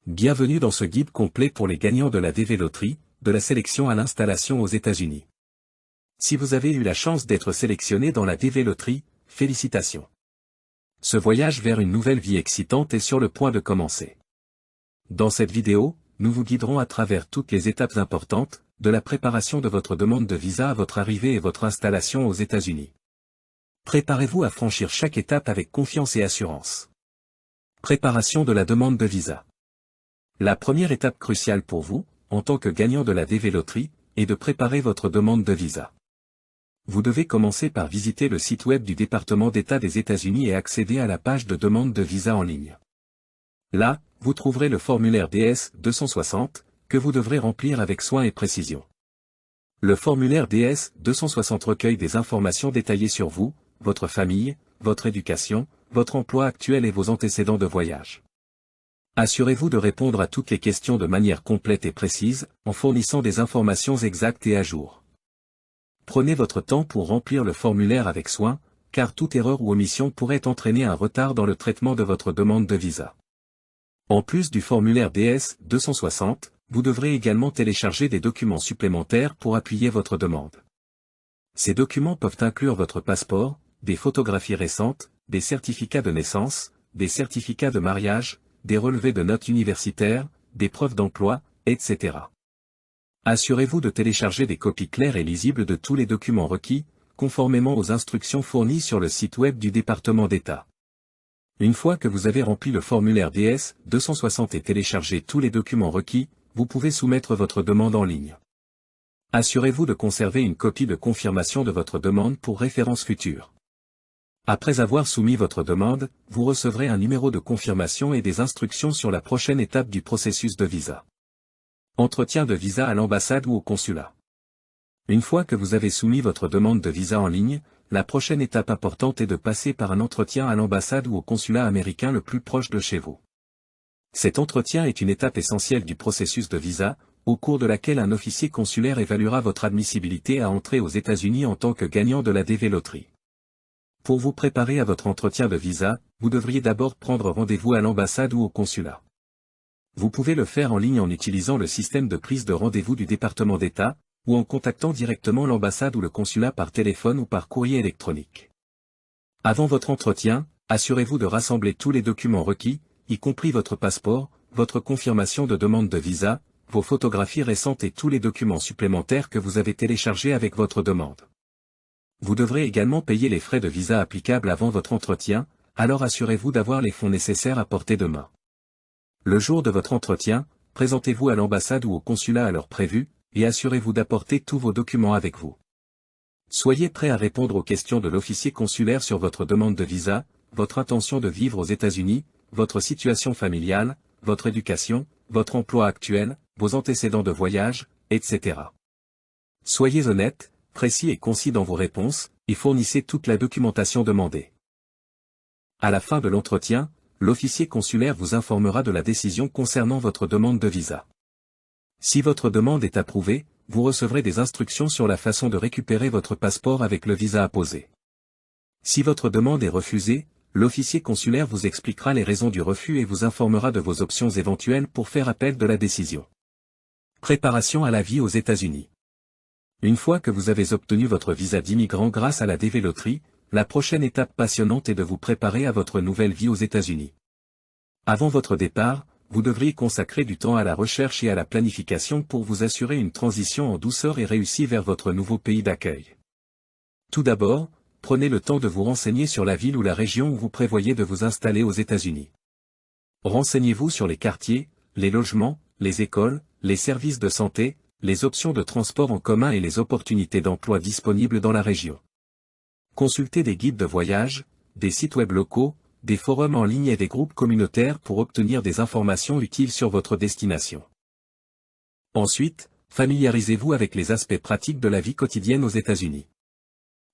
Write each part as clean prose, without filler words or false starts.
Bienvenue dans ce guide complet pour les gagnants de la DV Loterie, de la sélection à l'installation aux États-Unis. Si vous avez eu la chance d'être sélectionné dans la DV Loterie, félicitations. Ce voyage vers une nouvelle vie excitante est sur le point de commencer. Dans cette vidéo, nous vous guiderons à travers toutes les étapes importantes, de la préparation de votre demande de visa à votre arrivée et votre installation aux États-Unis. Préparez-vous à franchir chaque étape avec confiance et assurance. Préparation de la demande de visa. La première étape cruciale pour vous, en tant que gagnant de la DV Loterie, est de préparer votre demande de visa. Vous devez commencer par visiter le site web du département d'État des États-Unis et accéder à la page de demande de visa en ligne. Là, vous trouverez le formulaire DS-260, que vous devrez remplir avec soin et précision. Le formulaire DS-260 recueille des informations détaillées sur vous, votre famille, votre éducation, votre emploi actuel et vos antécédents de voyage. Assurez-vous de répondre à toutes les questions de manière complète et précise, en fournissant des informations exactes et à jour. Prenez votre temps pour remplir le formulaire avec soin, car toute erreur ou omission pourrait entraîner un retard dans le traitement de votre demande de visa. En plus du formulaire DS-260, vous devrez également télécharger des documents supplémentaires pour appuyer votre demande. Ces documents peuvent inclure votre passeport, des photographies récentes, des certificats de naissance, des certificats de mariage, des relevés de notes universitaires, des preuves d'emploi, etc. Assurez-vous de télécharger des copies claires et lisibles de tous les documents requis, conformément aux instructions fournies sur le site web du département d'État. Une fois que vous avez rempli le formulaire DS-260 et téléchargé tous les documents requis, vous pouvez soumettre votre demande en ligne. Assurez-vous de conserver une copie de confirmation de votre demande pour référence future. Après avoir soumis votre demande, vous recevrez un numéro de confirmation et des instructions sur la prochaine étape du processus de visa. Entretien de visa à l'ambassade ou au consulat. Une fois que vous avez soumis votre demande de visa en ligne, la prochaine étape importante est de passer par un entretien à l'ambassade ou au consulat américain le plus proche de chez vous. Cet entretien est une étape essentielle du processus de visa, au cours de laquelle un officier consulaire évaluera votre admissibilité à entrer aux États-Unis en tant que gagnant de la DV Loterie. Pour vous préparer à votre entretien de visa, vous devriez d'abord prendre rendez-vous à l'ambassade ou au consulat. Vous pouvez le faire en ligne en utilisant le système de prise de rendez-vous du département d'État, ou en contactant directement l'ambassade ou le consulat par téléphone ou par courrier électronique. Avant votre entretien, assurez-vous de rassembler tous les documents requis, y compris votre passeport, votre confirmation de demande de visa, vos photographies récentes et tous les documents supplémentaires que vous avez téléchargés avec votre demande. Vous devrez également payer les frais de visa applicables avant votre entretien, alors assurez-vous d'avoir les fonds nécessaires à portée de main. Le jour de votre entretien, présentez-vous à l'ambassade ou au consulat à l'heure prévue, et assurez-vous d'apporter tous vos documents avec vous. Soyez prêt à répondre aux questions de l'officier consulaire sur votre demande de visa, votre intention de vivre aux États-Unis, votre situation familiale, votre éducation, votre emploi actuel, vos antécédents de voyage, etc. Soyez honnête, précis et concis dans vos réponses, et fournissez toute la documentation demandée. À la fin de l'entretien, l'officier consulaire vous informera de la décision concernant votre demande de visa. Si votre demande est approuvée, vous recevrez des instructions sur la façon de récupérer votre passeport avec le visa apposé. Si votre demande est refusée, l'officier consulaire vous expliquera les raisons du refus et vous informera de vos options éventuelles pour faire appel de la décision. Préparation à la vie aux États-Unis. Une fois que vous avez obtenu votre visa d'immigrant grâce à la DV Loterie, la prochaine étape passionnante est de vous préparer à votre nouvelle vie aux États-Unis. Avant votre départ, vous devriez consacrer du temps à la recherche et à la planification pour vous assurer une transition en douceur et réussie vers votre nouveau pays d'accueil. Tout d'abord, prenez le temps de vous renseigner sur la ville ou la région où vous prévoyez de vous installer aux États-Unis. Renseignez-vous sur les quartiers, les logements, les écoles, les services de santé, les options de transport en commun et les opportunités d'emploi disponibles dans la région. Consultez des guides de voyage, des sites web locaux, des forums en ligne et des groupes communautaires pour obtenir des informations utiles sur votre destination. Ensuite, familiarisez-vous avec les aspects pratiques de la vie quotidienne aux États-Unis.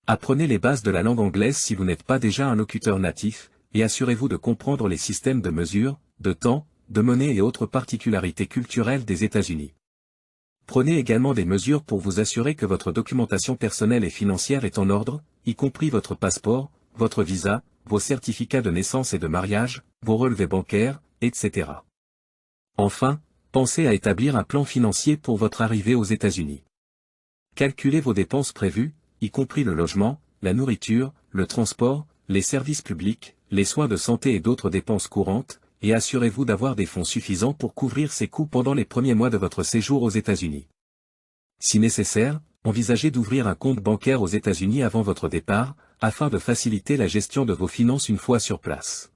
Apprenez les bases de la langue anglaise si vous n'êtes pas déjà un locuteur natif, et assurez-vous de comprendre les systèmes de mesure, de temps, de monnaie et autres particularités culturelles des États-Unis. Prenez également des mesures pour vous assurer que votre documentation personnelle et financière est en ordre, y compris votre passeport, votre visa, vos certificats de naissance et de mariage, vos relevés bancaires, etc. Enfin, pensez à établir un plan financier pour votre arrivée aux États-Unis. Calculez vos dépenses prévues, y compris le logement, la nourriture, le transport, les services publics, les soins de santé et d'autres dépenses courantes, et assurez-vous d'avoir des fonds suffisants pour couvrir ces coûts pendant les premiers mois de votre séjour aux États-Unis. Si nécessaire, envisagez d'ouvrir un compte bancaire aux États-Unis avant votre départ, afin de faciliter la gestion de vos finances une fois sur place.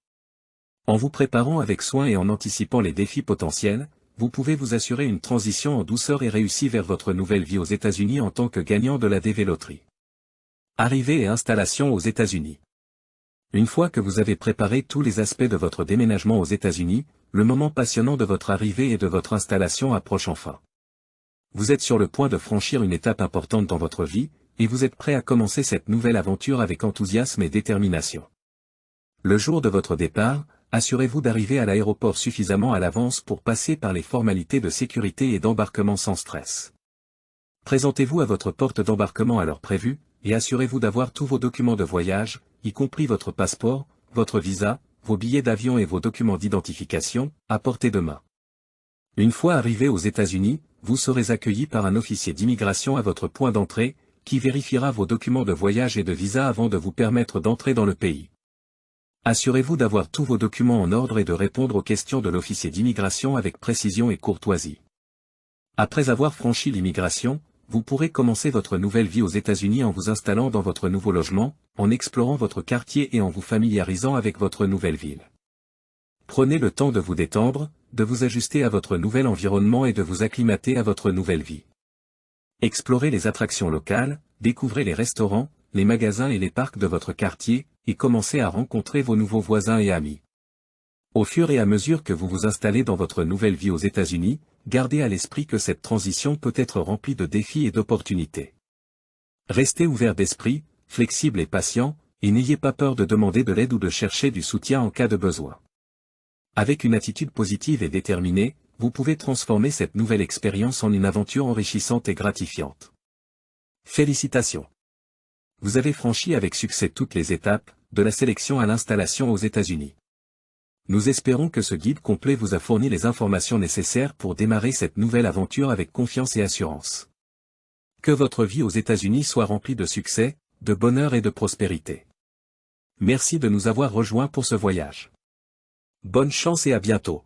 En vous préparant avec soin et en anticipant les défis potentiels, vous pouvez vous assurer une transition en douceur et réussie vers votre nouvelle vie aux États-Unis en tant que gagnant de la DV Lottery. Arrivée et installation aux États-Unis. Une fois que vous avez préparé tous les aspects de votre déménagement aux États-Unis, le moment passionnant de votre arrivée et de votre installation approche enfin. Vous êtes sur le point de franchir une étape importante dans votre vie, et vous êtes prêt à commencer cette nouvelle aventure avec enthousiasme et détermination. Le jour de votre départ, assurez-vous d'arriver à l'aéroport suffisamment à l'avance pour passer par les formalités de sécurité et d'embarquement sans stress. Présentez-vous à votre porte d'embarquement à l'heure prévue, et assurez-vous d'avoir tous vos documents de voyage, y compris votre passeport, votre visa, vos billets d'avion et vos documents d'identification, à portée de main. Une fois arrivé aux États-Unis, vous serez accueilli par un officier d'immigration à votre point d'entrée, qui vérifiera vos documents de voyage et de visa avant de vous permettre d'entrer dans le pays. Assurez-vous d'avoir tous vos documents en ordre et de répondre aux questions de l'officier d'immigration avec précision et courtoisie. Après avoir franchi l'immigration, vous pourrez commencer votre nouvelle vie aux États-Unis en vous installant dans votre nouveau logement, en explorant votre quartier et en vous familiarisant avec votre nouvelle ville. Prenez le temps de vous détendre, de vous ajuster à votre nouvel environnement et de vous acclimater à votre nouvelle vie. Explorez les attractions locales, découvrez les restaurants, les magasins et les parcs de votre quartier, et commencez à rencontrer vos nouveaux voisins et amis. Au fur et à mesure que vous vous installez dans votre nouvelle vie aux États-Unis, gardez à l'esprit que cette transition peut être remplie de défis et d'opportunités. Restez ouvert d'esprit, flexible et patient, et n'ayez pas peur de demander de l'aide ou de chercher du soutien en cas de besoin. Avec une attitude positive et déterminée, vous pouvez transformer cette nouvelle expérience en une aventure enrichissante et gratifiante. Félicitations! Vous avez franchi avec succès toutes les étapes, de la sélection à l'installation aux États-Unis. Nous espérons que ce guide complet vous a fourni les informations nécessaires pour démarrer cette nouvelle aventure avec confiance et assurance. Que votre vie aux États-Unis soit remplie de succès, de bonheur et de prospérité. Merci de nous avoir rejoints pour ce voyage. Bonne chance et à bientôt.